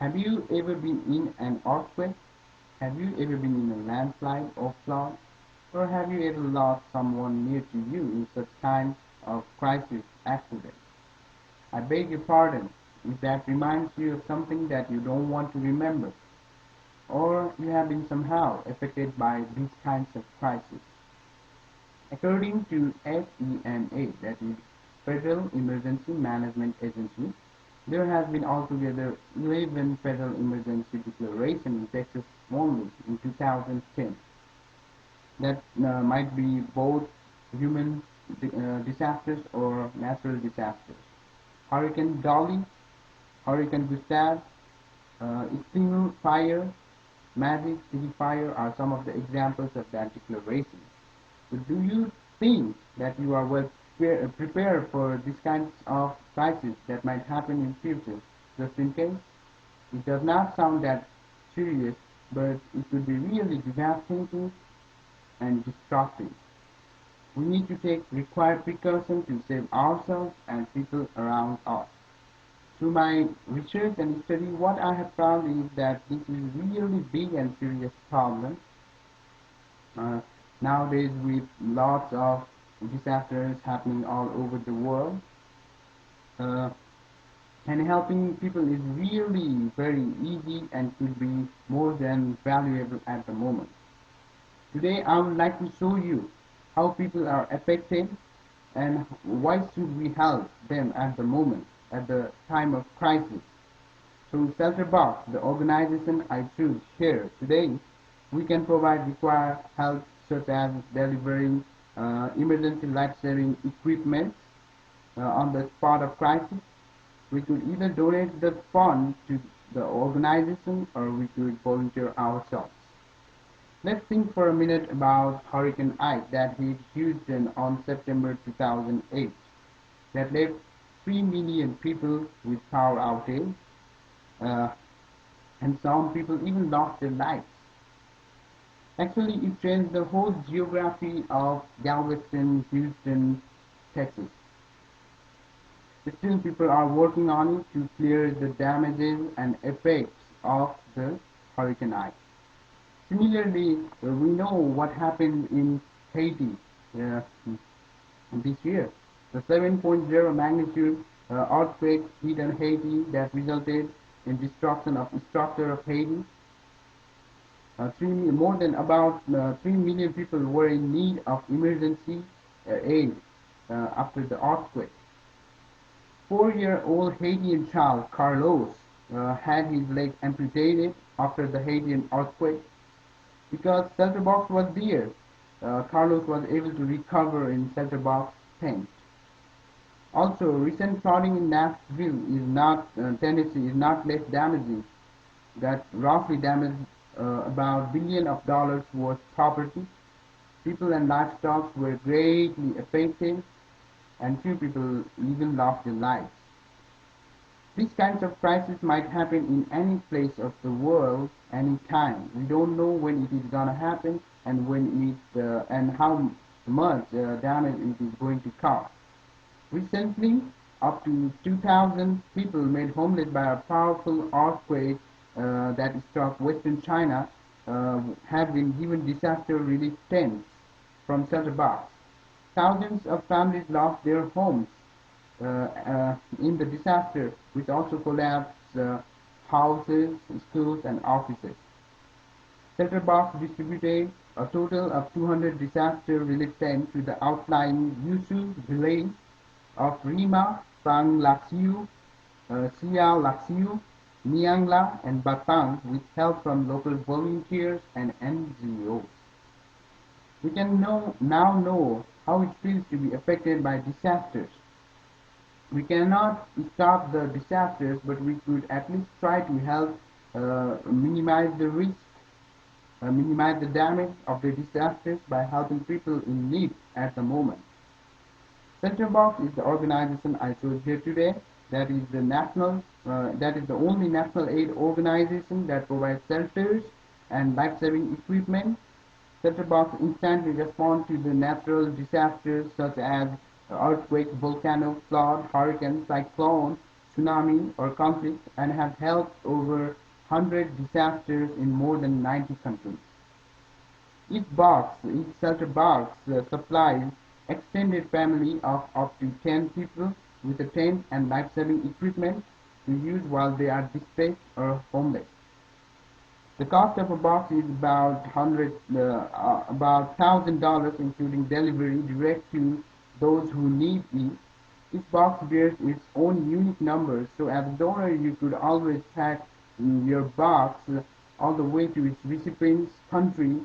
Have you ever been in an earthquake? Have you ever been in a landslide or flood? Or have you ever lost someone near to you in such times of crisis accident? I beg your pardon if that reminds you of something that you don't want to remember, or you have been somehow affected by these kinds of crises. According to FEMA, that is Federal Emergency Management Agency, there has been altogether 11 federal emergency declarations in Texas only in 2010. That might be both human disasters or natural disasters. Hurricane Dolly, Hurricane Gustav, Extreme Fire, Magic City Fire are some of the examples of that declaration. But do you think that you are well prepared for these kinds of crises that might happen in future, just in case? It does not sound that serious, but it could be really devastating and destructive. We need to take required precautions to save ourselves and people around us. Through my research and study, what I have found is that this is really big and serious problem. Uh, Nowadays, with lots of disasters happening all over the world, uh, and helping people is really very easy and could be more than valuable at the moment. Today, I would like to show you how people are affected and why should we help them at the moment, at the time of crisis. Through Shelterbox, the organization I choose here today, we can provide required help such as delivering emergency life-saving equipment on the spot of crisis. We could either donate the fund to the organization or we could volunteer ourselves. Let's think for a minute about Hurricane Ike that hit Houston on September 2008 that left 3 million people with power outage, uh, and some people even lost their lives. Actually, it changed the whole geography of Galveston, Houston, Texas. Still, people are working on it to clear the damages and effects of the Hurricane Ike. Similarly, we know what happened in Haiti uh, this year. The 7.0 magnitude earthquake hit in Haiti that resulted in destruction of structure of Haiti. More than about 3 million people were in need of emergency aid after the earthquake. 4-year-old Haitian child Carlos had his leg amputated after the Haitian earthquake. Because shelter box was there, Carlos was able to recover in shelter box tent. Also, recent flooding in Nashville Tennessee is not less damaging. That roughly damaged about billion of dollars worth property. People and livestock were greatly affected, and few people even lost their lives. These kinds of crises might happen in any place of the world, any time. We don't know when it is gonna happen and when and how much damage it is going to cause. Recently, up to 2,000 people made homeless by a powerful earthquake that struck western China have been given disaster relief tents from shelter box. Thousands of families lost their homes in the disaster, which also collapsed houses, schools, and offices. Shelter box distributed a total of 200 disaster relief tents to the outlying Yushu village of Rima, Sang Laxiu, Sia Laxiu, Niangla, and Batang with help from local volunteers and NGOs. We can now know how it feels to be affected by disasters. We cannot stop the disasters, but we could at least try to help minimize the risk, minimize the damage of the disasters by helping people in need at the moment. Centerbox is the organization I chose here today. That is the only national aid organization that provides shelters and life-saving equipment. Centerbox instantly responds to the natural disasters such as earthquake, volcano, flood, hurricane, cyclone, tsunami, or conflict and have helped over 100 disasters in more than 90 countries. Each shelter box supplies extended family of up to 10 people with a tent and life-saving equipment to use while they are displaced or homeless. The cost of a box is about $1,000, including delivery direct to those who need it. Each box bears its own unique number, so as a donor you could always track your box all the way to its recipient's country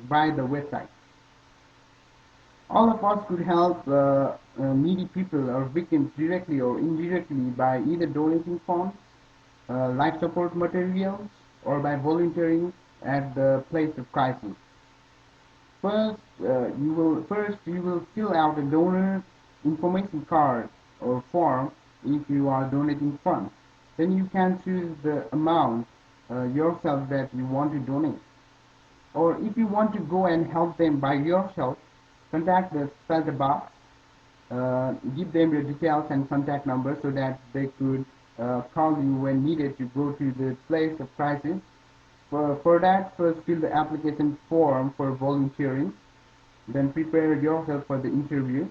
by the website. All of us could help needy people or victims directly or indirectly by either donating funds, life support materials, or by volunteering at the place of crisis. First you will fill out a donor information card or form if you are donating funds. Then you can choose the amount yourself that you want to donate. Or if you want to go and help them by yourself, contact the shelter box, give them your details and contact number so that they could call you when needed to go to the place of crisis. For that, first fill the application form for volunteering, then prepare yourself for the interview.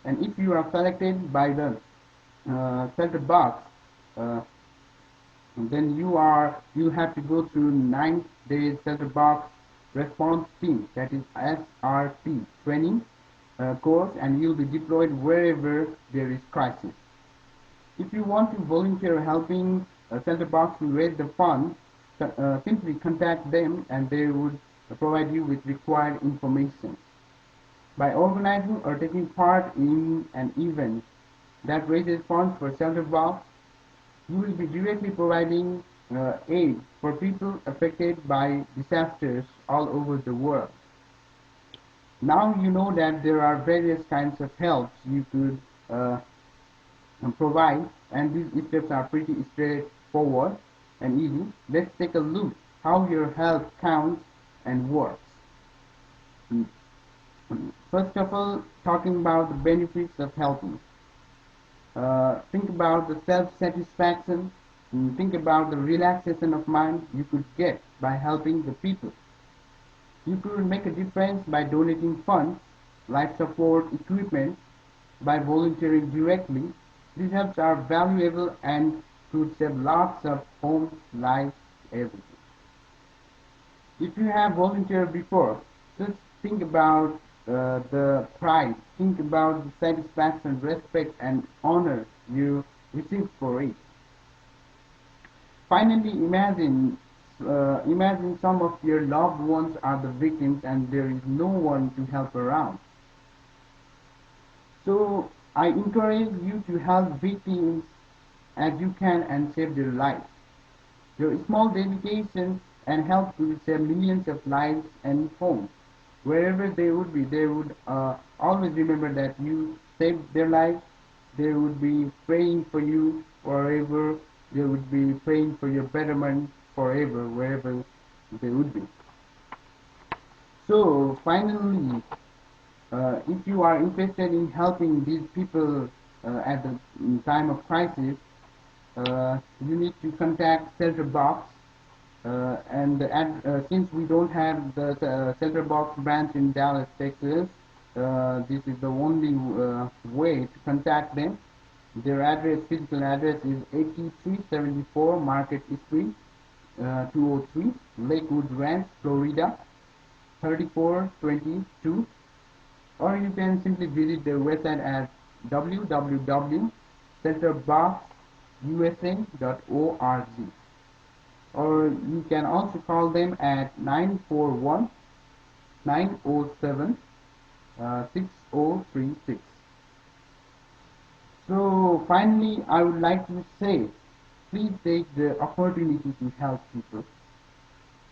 And if you are selected by the shelter box, uh, then you have to go through 9 days shelter box response team, that is SRT training course, and you'll be deployed wherever there is crisis. If you want to volunteer helping shelter box to raise the funds, simply contact them and they would provide you with required information. By organizing or taking part in an event that raises funds for shelter box, you will be directly providing aid for people affected by disasters all over the world. Now you know that there are various kinds of helps you could provide, and these steps are pretty straightforward and easy. Let's take a look how your help counts and works. First of all, talking about the benefits of helping. Think about the self-satisfaction, think about the relaxation of mind you could get by helping the people. You could make a difference by donating funds, life support equipment, by volunteering directly. These helps are valuable and could save lots of homes, lives, everything. If you have volunteered before, just think about the pride, think about the satisfaction, respect, and honor you receive for it. Finally, imagine some of your loved ones are the victims and there is no one to help around. So I encourage you to help victims as you can and save their lives. Your small dedication and help will save millions of lives and homes. Wherever they would be, they would always remember that you saved their lives. They would be praying for you forever. They would be praying for your betterment forever, wherever they would be. So finally, if you are interested in helping these people at the time of crisis, you need to contact Shelter Box. Since we don't have the Shelter Box branch in Dallas, Texas, this is the only way to contact them. Their physical address is 8374 Market Street, 203, Lakewood Ranch, Florida, 3422. Or you can simply visit their website at www.centerboxusa.org. Or you can also call them at 941-907-6036. So finally, I would like to say, please take the opportunity to help people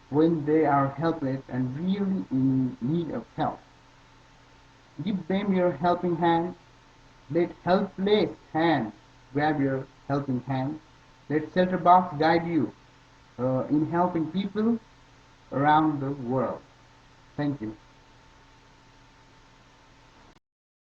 when they are helpless and really in need of help. Give them your helping hand. Let helpless hands grab your helping hand. Let Shelter Box guide you in helping people around the world. Thank you.